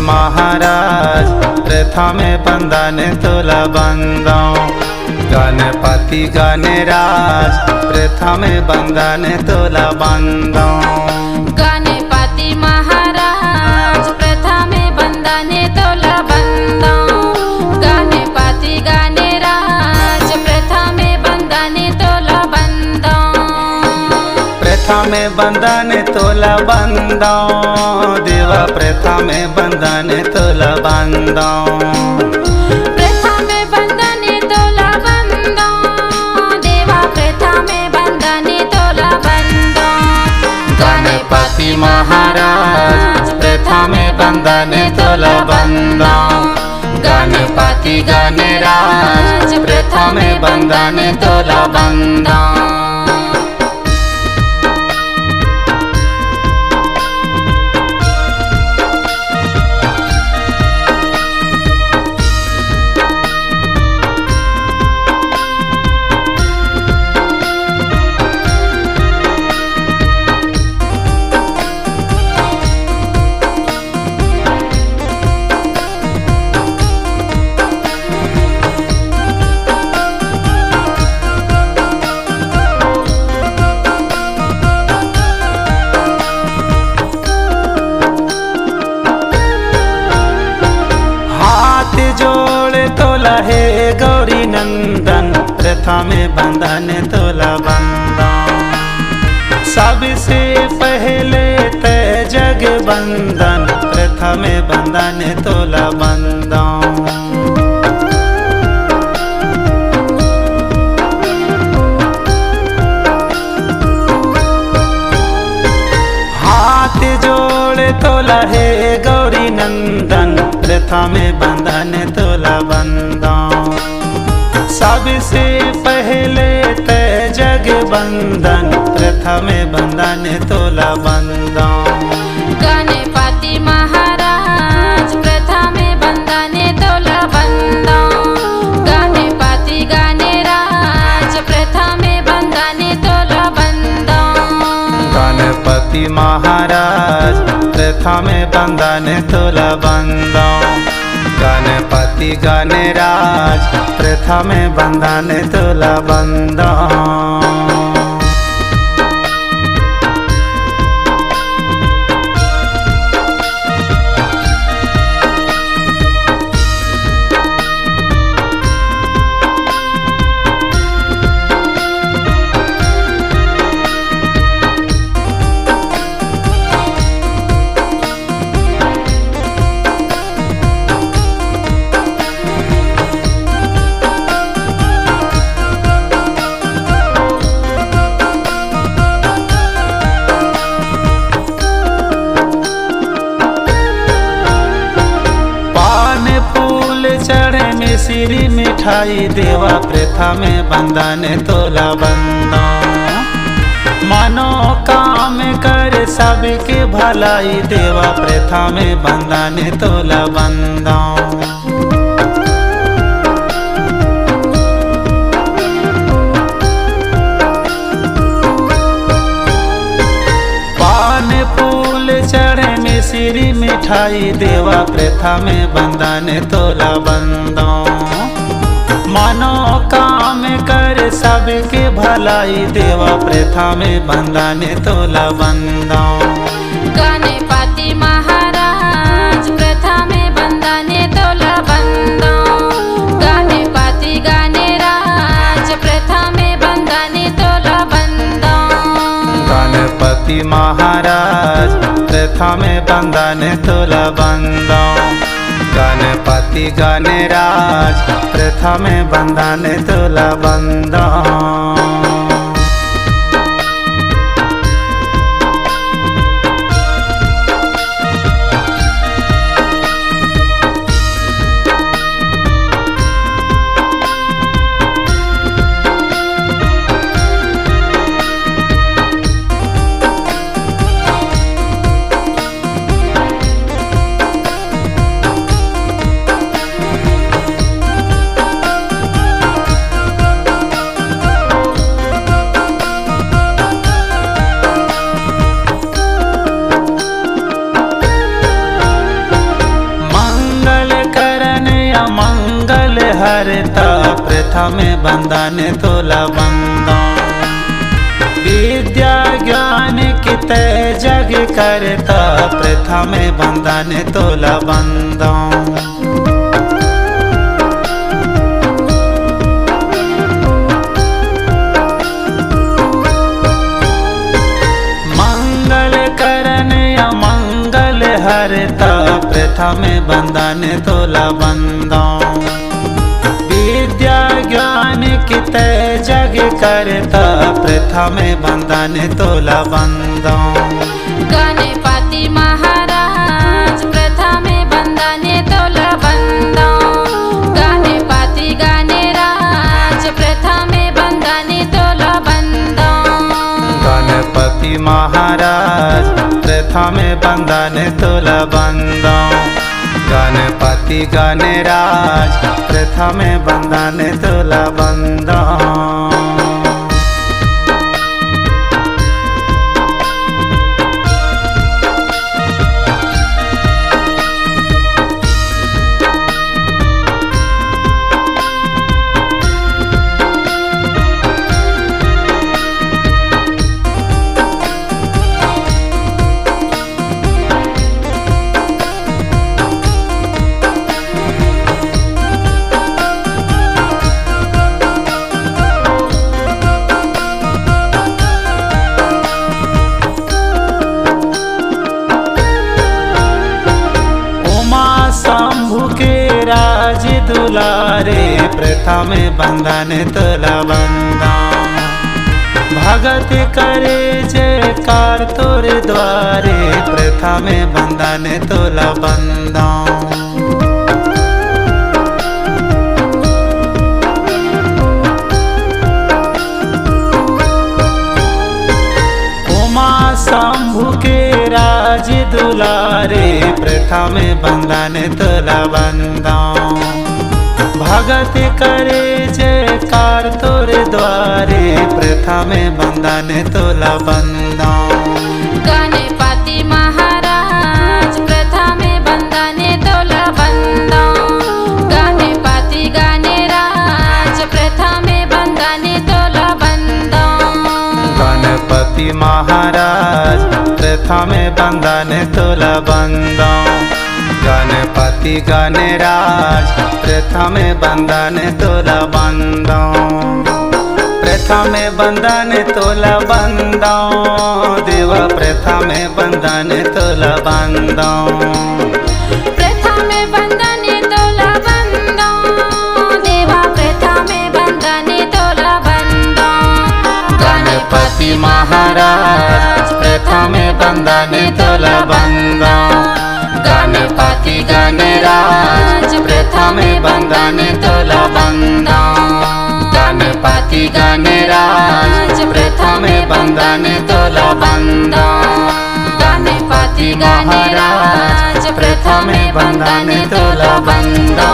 महाराज प्रथमे बंधन तुला बंधाऊं। गणपति गणराज प्रथमे बंधन तुला बंधाऊं। गणपति महाराज प्रथमे बंधन तुला बंधाऊं। गणपति गणराज प्रथमे बंधन तुला बंधाऊं। प्रथमे बंधन तुला बंधाऊं। देवा प्रथमे बंधन तुला बंधाऊं। प्रथमे बंधन तुला बंधाऊं। देवा प्रथमे बंधन तुला बंधाऊं। गणपति महाराज प्रथमे बंधन तुला बंधाऊं। गणपति गणराज प्रथमे बंधन तुला बंधाऊं। हे गौरी नंदन प्रथमे बंधन तुला बंधाऊं। सबसे पहले तय जग बंधन प्रथमे बंधन तुला बंधाऊं। हाथ जोड़ तोला हे गौरी नंदन प्रथमे बंधन तुला बंधाऊं। सबसे पहले तय जग बंधन प्रथमे बंधन तुला बंधाऊं। गणपति महाराज प्रथमे बंधन तुला बंधाऊं। गणपति गणराज प्रथमे बंधन तुला बंधाऊं। गणपति महाराज प्रथमे बंधन तुला बंधाऊं। गणपति गणराज प्रथमे बंधन तुला बंधाऊं। मिश्री मिठाई देवा प्रथमे बंधन तुला बंधाऊं। मनो काम कर सबके भलाई देवा प्रथमे बंधन तुला बंधाऊं। पान फूल चढ़े मिश्री मिठाई देवा प्रथमे बंधन तुला बंधाऊं। मनो काम कर सबके भलाई देवा प्रथमे बंधन तुला बंधाऊं। गणपति महाराज प्रथमे बंधन तुला बंधाऊं। गणपति गणराज प्रथमे बंधन तुला बंधाऊं। गणपति महाराज प्रथमे बंधन तुला बंधाऊं। गणपति गणराज प्रथमे बंधन तुला बंधाऊं। प्रथमे बंदने तोला बंदो। विद्या ज्ञान कित जग करता प्रथमे बंदने तोला बंदो। हरता प्रथमे बंदने तोला बंदो। विद्या ज्ञान कित जग करता प्रथमे बंदने तोला बंदो। गणपति महाराज प्रथमे बंदने तोला बंदो। गणपति गणराज प्रथमे बंदने तोला बंदो। गणपति महाराज प्रथमे बंदने तोला बंदो। गणपति गणराज प्रथमे बंदने तोला बंदो। राज दुलारे प्रथमे बंदने तोला बंदो। भगत करे जयकार तोर द्वारे प्रथमे बंदने तोला बंदो। शंभु के राज दुलारे प्रथमे बंदने तोला बंदो। भगत करे जयकार तोर द्वारे प्रथमे बंदने तोला बंदो। गणपति महाराज प्रथमे बंदने तोला बंदो। गणपति गणराज प्रथमे बंदने तोला बंदो। गणपति महाराज प्रथमे बंदने तोला बंदो। गणपति गणराज प्रथमे बंदने तोला बंदो। प्रथमे बंदने तोला बंदो। देवा प्रथमे बंदने तोला बंदो। प्रथमे बंदने तोला बंदो। देवा प्रथमे बंदने तोला बंदो। गणपति महाराज प्रथमे बंदने तोला बंदो। गणपति गणराज प्रथमे बंदने तोला बंदो। गणपति गणराज प्रथमे बंदने तोला बंदो। गणपति महाराज प्रथमे बंदने तोला बंदो।